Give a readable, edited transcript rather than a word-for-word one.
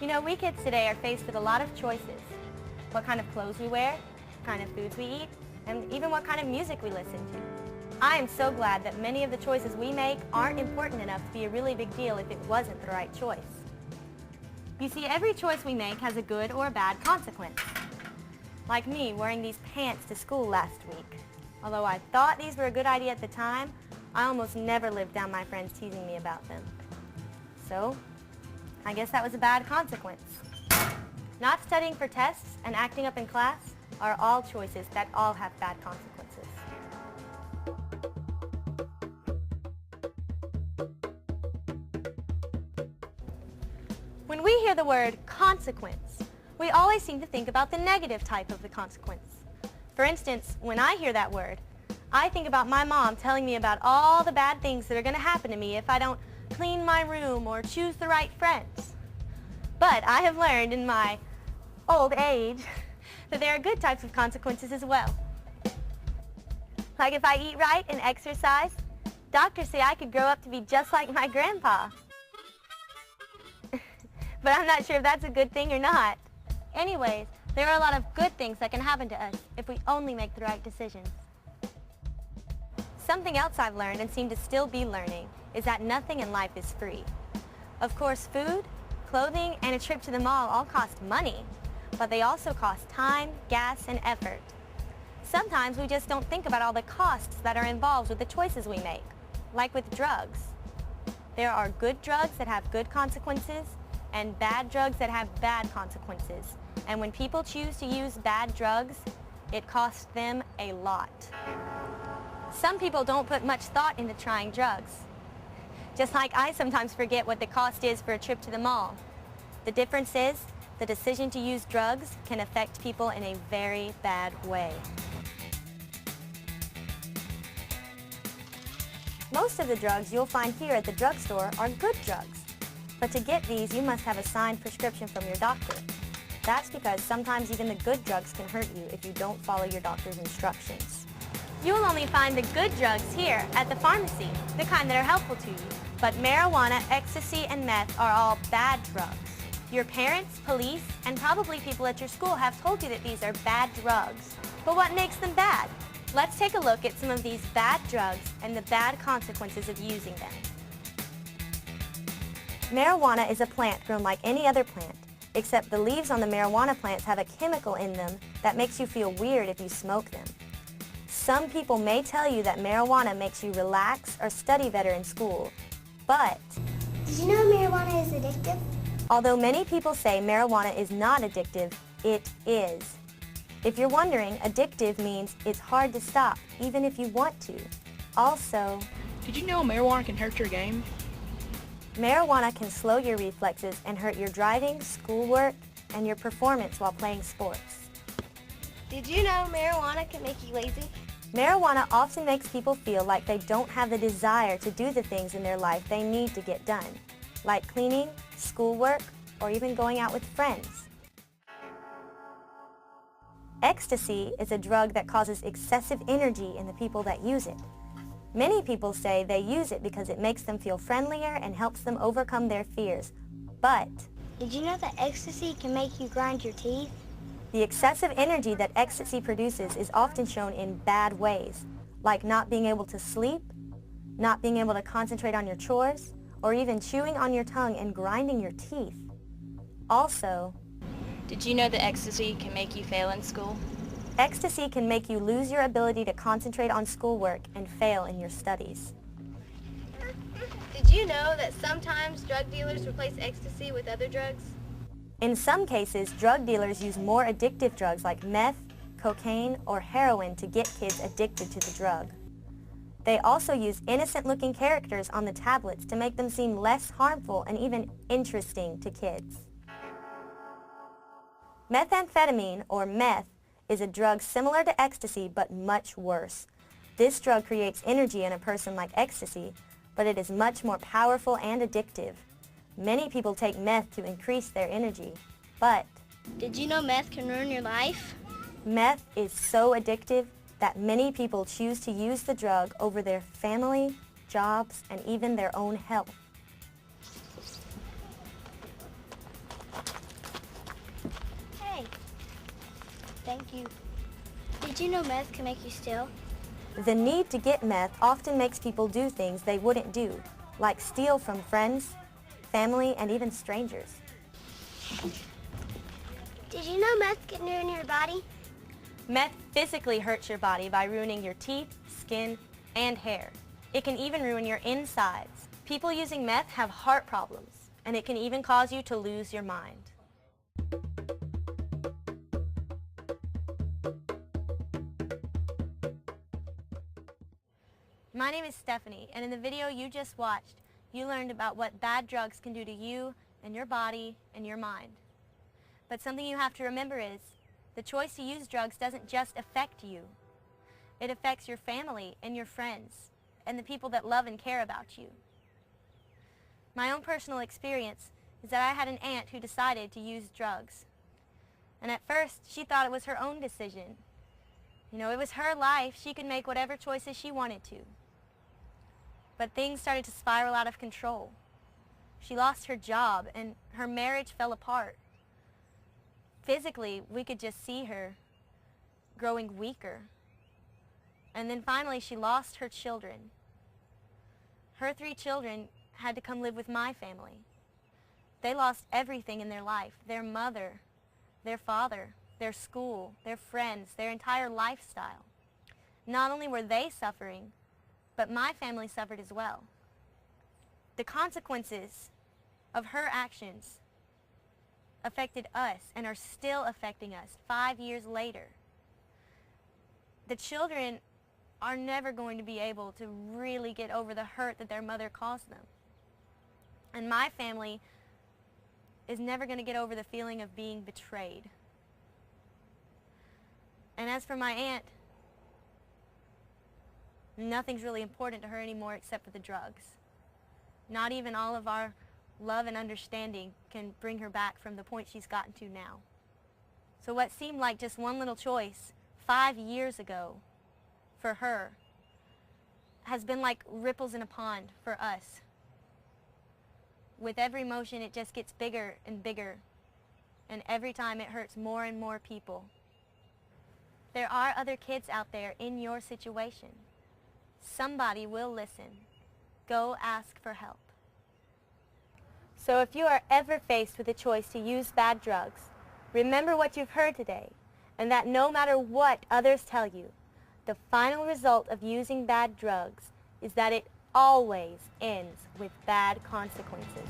You know, we kids today are faced with a lot of choices. What kind of clothes we wear, what kind of foods we eat, and even what kind of music we listen to. I am so glad that many of the choices we make aren't important enough to be a really big deal if it wasn't the right choice. You see, every choice we make has a good or a bad consequence. Like me wearing these pants to school last week. Although I thought these were a good idea at the time, I almost never lived down my friends teasing me about them. So, I guess that was a bad consequence. Not studying for tests and acting up in class are all choices that all have bad consequences. When we hear the word consequence, we always seem to think about the negative type of the consequence. For instance, when I hear that word, I think about my mom telling me about all the bad things that are going to happen to me if I don't clean my room or choose the right friends. But I have learned in my old age that there are good types of consequences as well. Like if I eat right and exercise, doctors say I could grow up to be just like my grandpa. But I'm not sure if that's a good thing or not. Anyways, there are a lot of good things that can happen to us if we only make the right decisions. Something else I've learned and seem to still be learning is that nothing in life is free. Of course, food, clothing, and a trip to the mall all cost money, but they also cost time, gas, and effort. Sometimes we just don't think about all the costs that are involved with the choices we make, like with drugs. There are good drugs that have good consequences and bad drugs that have bad consequences. And when people choose to use bad drugs, it costs them a lot. Some people don't put much thought into trying drugs. Just like I sometimes forget what the cost is for a trip to the mall. The difference is, the decision to use drugs can affect people in a very bad way. Most of the drugs you'll find here at the drugstore are good drugs. But to get these, you must have a signed prescription from your doctor. That's because sometimes even the good drugs can hurt you if you don't follow your doctor's instructions. You will only find the good drugs here at the pharmacy, the kind that are helpful to you. But marijuana, ecstasy, and meth are all bad drugs. Your parents, police, and probably people at your school have told you that these are bad drugs. But what makes them bad? Let's take a look at some of these bad drugs and the bad consequences of using them. Marijuana is a plant grown like any other plant, except the leaves on the marijuana plants have a chemical in them that makes you feel weird if you smoke them. Some people may tell you that marijuana makes you relax or study better in school, but did you know marijuana is addictive? Although many people say marijuana is not addictive, it is. If you're wondering, addictive means it's hard to stop, even if you want to. Also, did you know marijuana can hurt your game? Marijuana can slow your reflexes and hurt your driving, schoolwork, and your performance while playing sports. Did you know marijuana can make you lazy? Marijuana often makes people feel like they don't have the desire to do the things in their life they need to get done, like cleaning, schoolwork, or even going out with friends. Ecstasy is a drug that causes excessive energy in the people that use it. Many people say they use it because it makes them feel friendlier and helps them overcome their fears. But did you know that ecstasy can make you grind your teeth? The excessive energy that ecstasy produces is often shown in bad ways, like not being able to sleep, not being able to concentrate on your chores, or even chewing on your tongue and grinding your teeth. Also, did you know that ecstasy can make you fail in school? Ecstasy can make you lose your ability to concentrate on schoolwork and fail in your studies. Did you know that sometimes drug dealers replace ecstasy with other drugs? In some cases, drug dealers use more addictive drugs like meth, cocaine, or heroin to get kids addicted to the drug. They also use innocent-looking characters on the tablets to make them seem less harmful and even interesting to kids. Methamphetamine, or meth, is a drug similar to ecstasy but much worse. This drug creates energy in a person like ecstasy, but it is much more powerful and addictive. Many people take meth to increase their energy, but did you know meth can ruin your life? Meth is so addictive that many people choose to use the drug over their family, jobs, and even their own health. Thank you. Did you know meth can make you steal? The need to get meth often makes people do things they wouldn't do, like steal from friends, family, and even strangers. Did you know meth can ruin your body? Meth physically hurts your body by ruining your teeth, skin, and hair. It can even ruin your insides. People using meth have heart problems, and it can even cause you to lose your mind. My name is Stephanie, and in the video you just watched, you learned about what bad drugs can do to you and your body and your mind. But something you have to remember is, the choice to use drugs doesn't just affect you. It affects your family and your friends and the people that love and care about you. My own personal experience is that I had an aunt who decided to use drugs. And at first, she thought it was her own decision. You know, it was her life. She could make whatever choices she wanted to. But things started to spiral out of control. She lost her job and her marriage fell apart. Physically, we could just see her growing weaker. And then finally, she lost her children. Her 3 children had to come live with my family. They lost everything in their life, their mother, their father, their school, their friends, their entire lifestyle. Not only were they suffering, but my family suffered as well. The consequences of her actions affected us and are still affecting us 5 years later. The children are never going to be able to really get over the hurt that their mother caused them. And my family is never going to get over the feeling of being betrayed. And as for my aunt, nothing's really important to her anymore except for the drugs. Not even all of our love and understanding can bring her back from the point she's gotten to now. So what seemed like just one little choice 5 years ago for her has been like ripples in a pond for us. With every motion, it just gets bigger and bigger, and every time it hurts more and more people. There are other kids out there in your situation. Somebody will listen. Go ask for help. So if you are ever faced with a choice to use bad drugs, remember what you've heard today, and that no matter what others tell you, the final result of using bad drugs is that it always ends with bad consequences.